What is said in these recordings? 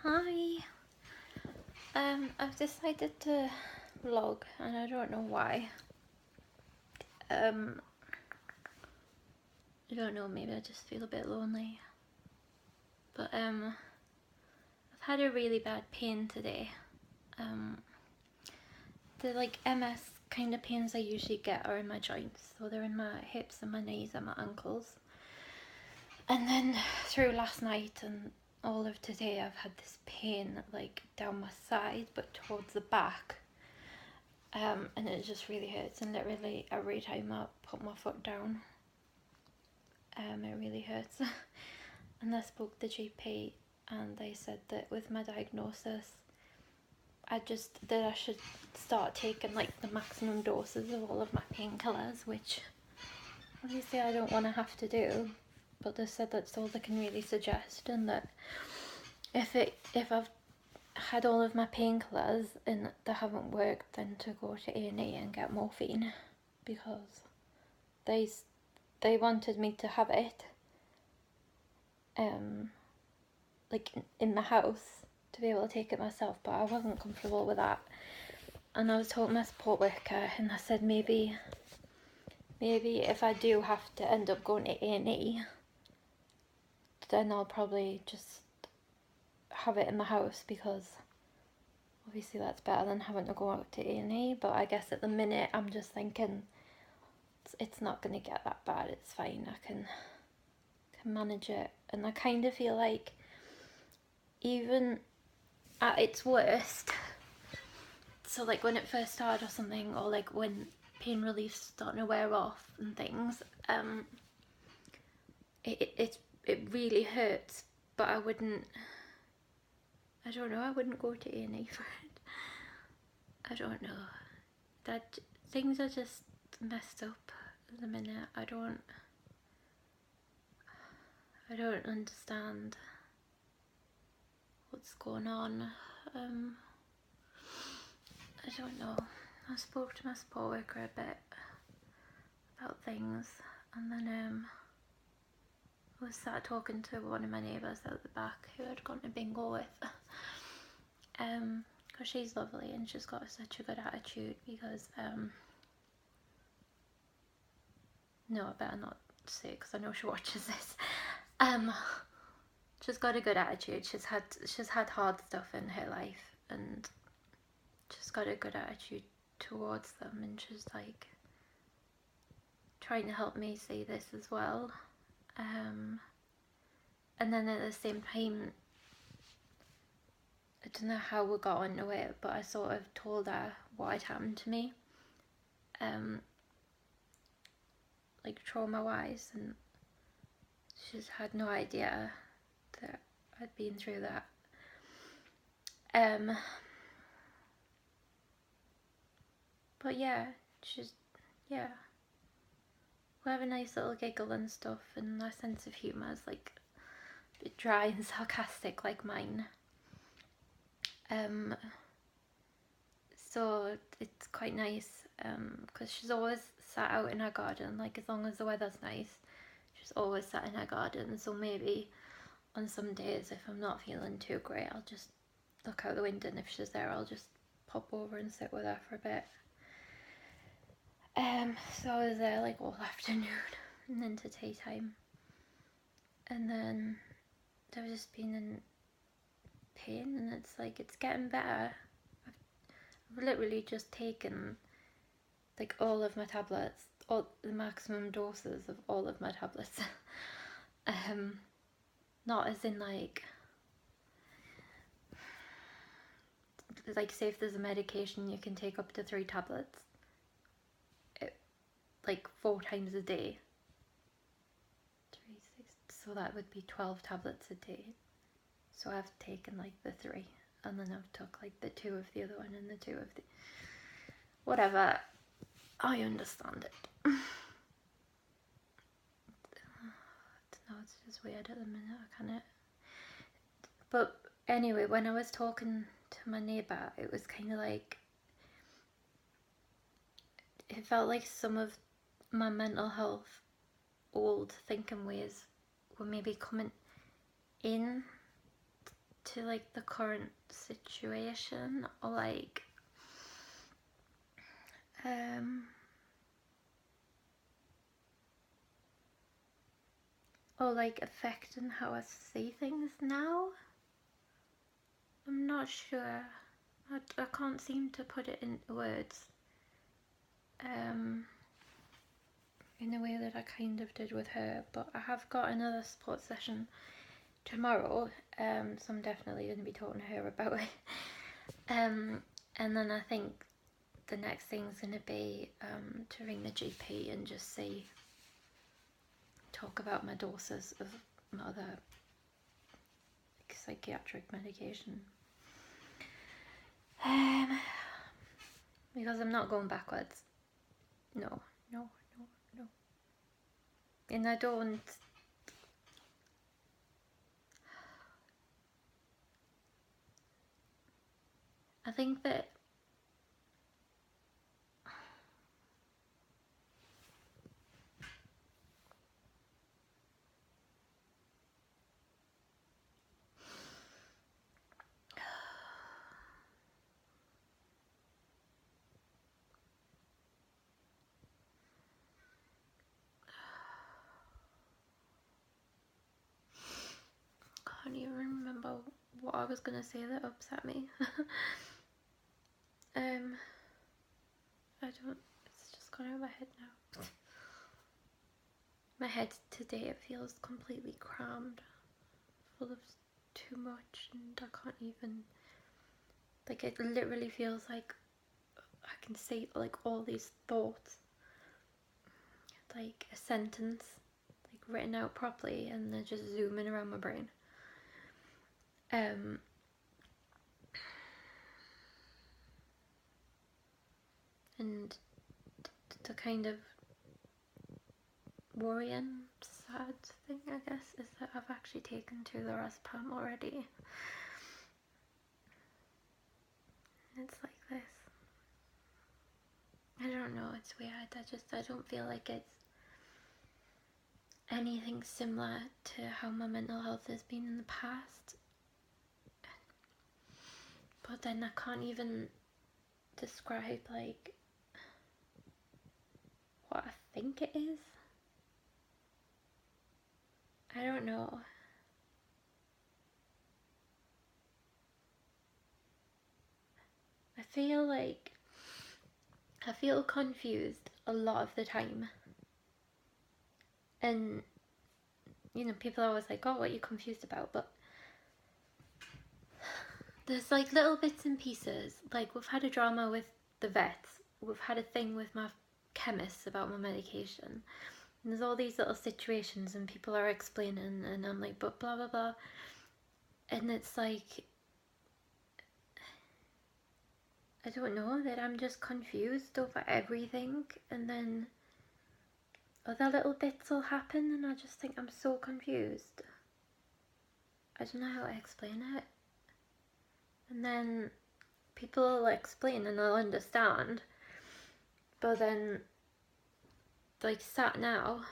Hi. I've decided to vlog and I don't know why. I don't know, maybe I just feel a bit lonely. But I've had a really bad pain today. The like MS kind of pains I usually get are in my joints. So they're in my hips and my knees and my ankles. And then through last night and all of today I've had this pain like down my side but towards the back. And it just really hurts, and literally every time I put my foot down, it really hurts. And I spoke to the GP and they said that with my diagnosis I should start taking like the maximum doses of all of my painkillers, which obviously I don't want to have to do, but they said that's all they can really suggest, and that if I've had all of my painkillers and they haven't worked, then to go to A&E and get morphine, because they wanted me to have it like in the house to be able to take it myself, but I wasn't comfortable with that. And I was talking to my support worker and I said maybe if I do have to end up going to A&E, then I'll probably just have it in the house, because obviously that's better than having to go out to A&E. But I guess at the minute I'm just thinking it's not going to get that bad, it's fine, I can manage it. And I kind of feel like even at its worst, so like when it first started or something, or like when pain relief's starting to wear off and things, it really hurts, but I wouldn't go to A&E for it. I don't know, that things are just messed up at the minute. I don't understand what's going on. I don't know. I spoke to my support worker a bit about things, and then I was sat talking to one of my neighbours out the back who I'd gone to bingo with, because she's lovely and she's got such a good attitude, because no, I better not say it because I know she watches this. She's got a good attitude. She's had hard stuff in her life, and she's got a good attitude towards them, and she's like trying to help me see this as well. And then at the same time, I don't know how we got into it, but I sort of told her what had happened to me, like trauma wise, and she's had no idea that I'd been through that. But yeah, we have a nice little giggle and stuff, and our sense of humour is like a bit dry and sarcastic like mine. So it's quite nice, because she's always sat out in her garden, like as long as the weather's nice, she's always sat in her garden. So maybe on some days if I'm not feeling too great, I'll just look out the window, and if she's there I'll just pop over and sit with her for a bit. So I was there like all afternoon and into tea time, and then I've just been in pain, and it's like it's getting better. I've literally just taken like all of my tablets, all the maximum doses of all of my tablets. Not as in like say if there's a medication you can take up to 3 tablets, like 4 times a day. 3, 6, so that would be 12 tablets a day. So I've taken like the 3, and then I've took like the 2 of the other one and the 2 of the whatever. I understand it. I don't know, it's just weird at the minute. I can't. But anyway, when I was talking to my neighbour, it was kind of like, it felt like some of my mental health old thinking ways were maybe coming in to like the current situation, or like affecting how I see things now. I'm not sure. I can't seem to put it into words in the way that I kind of did with her, but I have got another support session tomorrow, so I'm definitely going to be talking to her about it. And then I think the next thing's going to be to ring the GP and just talk about my doses of my other psychiatric medication. Because I'm not going backwards. No. And I don't... I think that I can't even remember what I was going to say that upset me. I don't... It's just gone out of my head now. My head today, it feels completely crammed, full of too much, and I can't even... Like, it literally feels like I can see, like, all these thoughts, like a sentence, like, written out properly, and they're just zooming around my brain. And the kind of worrying, sad thing, I guess, is that I've actually taken 2 lorazepam already. It's like this. I don't know, it's weird. I don't feel like it's anything similar to how my mental health has been in the past. But then I can't even describe, like, what I think it is. I don't know. I feel confused a lot of the time. And, you know, people are always like, oh, what are you confused about? But there's like little bits and pieces. Like, we've had a drama with the vets. We've had a thing with my chemists about my medication. And there's all these little situations and people are explaining and I'm like, but blah, blah, blah. And it's like, I don't know, that I'm just confused over everything, and then other little bits will happen and I just think I'm so confused. I don't know how to explain it. And then people will explain and I'll understand, but then, like, sat now,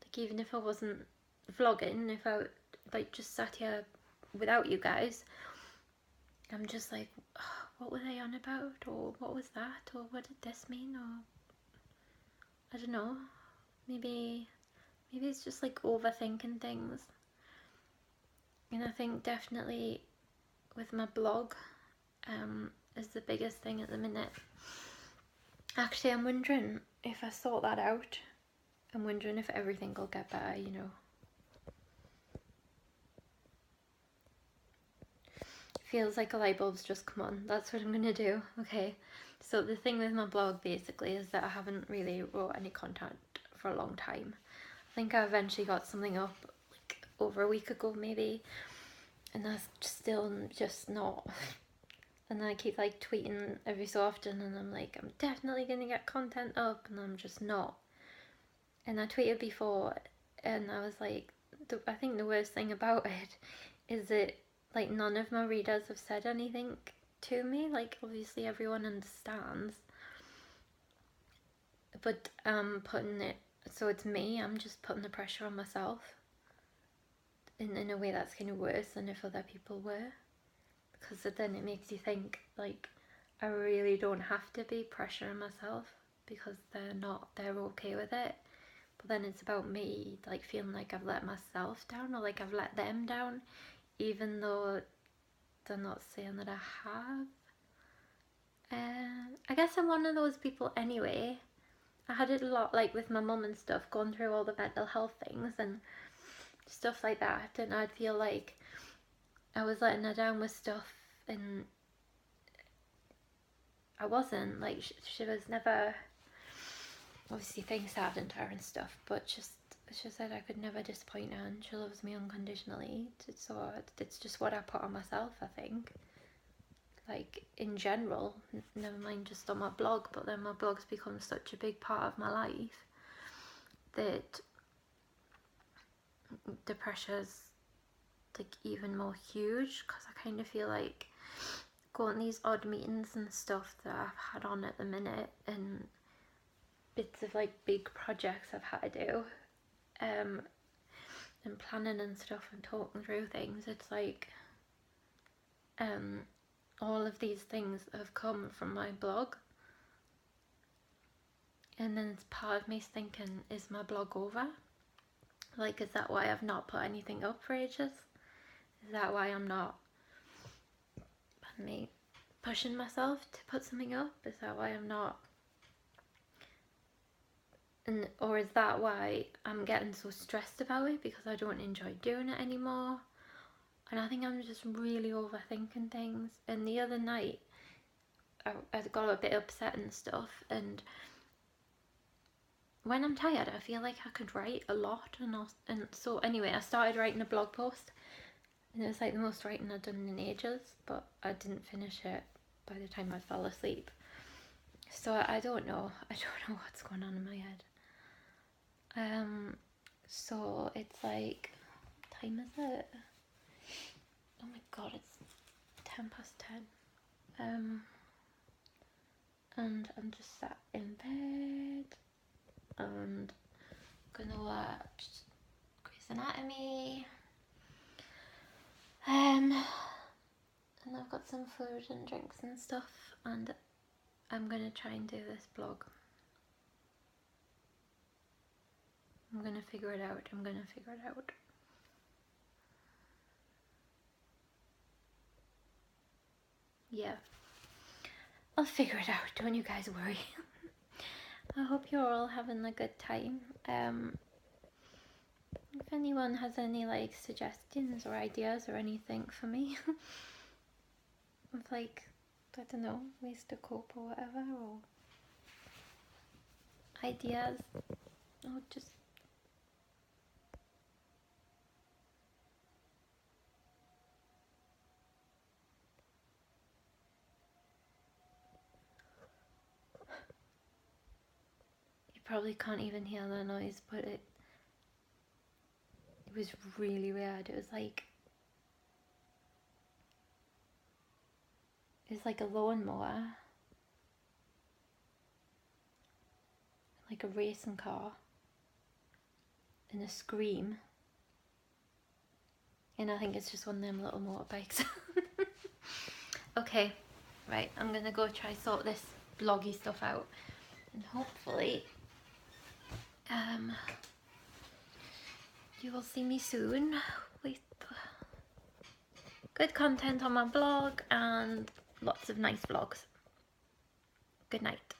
like, even if I wasn't vlogging, if I like just sat here without you guys, I'm just like, oh, what were they on about, or what was that, or what did this mean, or I don't know, maybe it's just like overthinking things. And I think definitely with my blog is the biggest thing at the minute. Actually, I'm wondering if I sort that out, I'm wondering if everything will get better, you know. Feels like a light bulb's just come on. That's what I'm gonna do. Okay, so the thing with my blog basically is that I haven't really wrote any content for a long time. I think I eventually got something up like over a week ago maybe, and that's still just not. And then I keep like tweeting every so often and I'm like, I'm definitely gonna get content up, and I'm just not. And I tweeted before and I was like, I think the worst thing about it is that, like, none of my readers have said anything to me. Like, obviously everyone understands, but putting it, so it's me, I'm just putting the pressure on myself. in a way that's kind of worse than if other people were, because then it makes you think like I really don't have to be pressuring myself because they're okay with it. But then it's about me like feeling like I've let myself down or like I've let them down, even though they're not saying that I have. I guess I'm one of those people anyway. I had it a lot like with my mum and stuff, going through all the mental health things and stuff like that, and I'd feel like I was letting her down with stuff, and I wasn't. Like she was never, obviously things saddened her and stuff, but she said I could never disappoint her and she loves me unconditionally. So it's just what I put on myself, I think. Like in general, never mind just on my blog, but then my blog's become such a big part of my life that the pressure's like even more huge, because I kind of feel like going to these odd meetings and stuff that I've had on at the minute, and bits of like big projects I've had to do, and planning and stuff and talking through things, it's like all of these things have come from my blog, and then it's part of me thinking, is my blog over? Like, is that why I've not put anything up for ages? Is that why I'm not, pardon me, pushing myself to put something up? Is that why I'm not, or is that why I'm getting so stressed about it because I don't enjoy doing it anymore? And I think I'm just really overthinking things. And the other night I got a bit upset and stuff, and when I'm tired I feel like I could write a lot, and so anyway I started writing a blog post, and it was like the most writing I'd done in ages, but I didn't finish it by the time I fell asleep. So I don't know what's going on in my head. So it's like, what time is it? Oh my god, it's 10:10. And I'm just sat in bed and gonna watch Grey's Anatomy. And I've got some food and drinks and stuff, and I'm gonna try and do this blog. I'm gonna figure it out. Yeah, I'll figure it out, don't you guys worry. I hope you're all having a good time. If anyone has any like suggestions or ideas or anything for me of like, I don't know, ways to cope or whatever, or ideas, or just you probably can't even hear the noise, but it was really weird. It was like a lawnmower, like a racing car, and a scream, and I think it's just one of them little motorbikes. Okay, right, I'm gonna go try sort this bloggy stuff out, and hopefully you will see me soon with good content on my blog and lots of nice vlogs. Good night.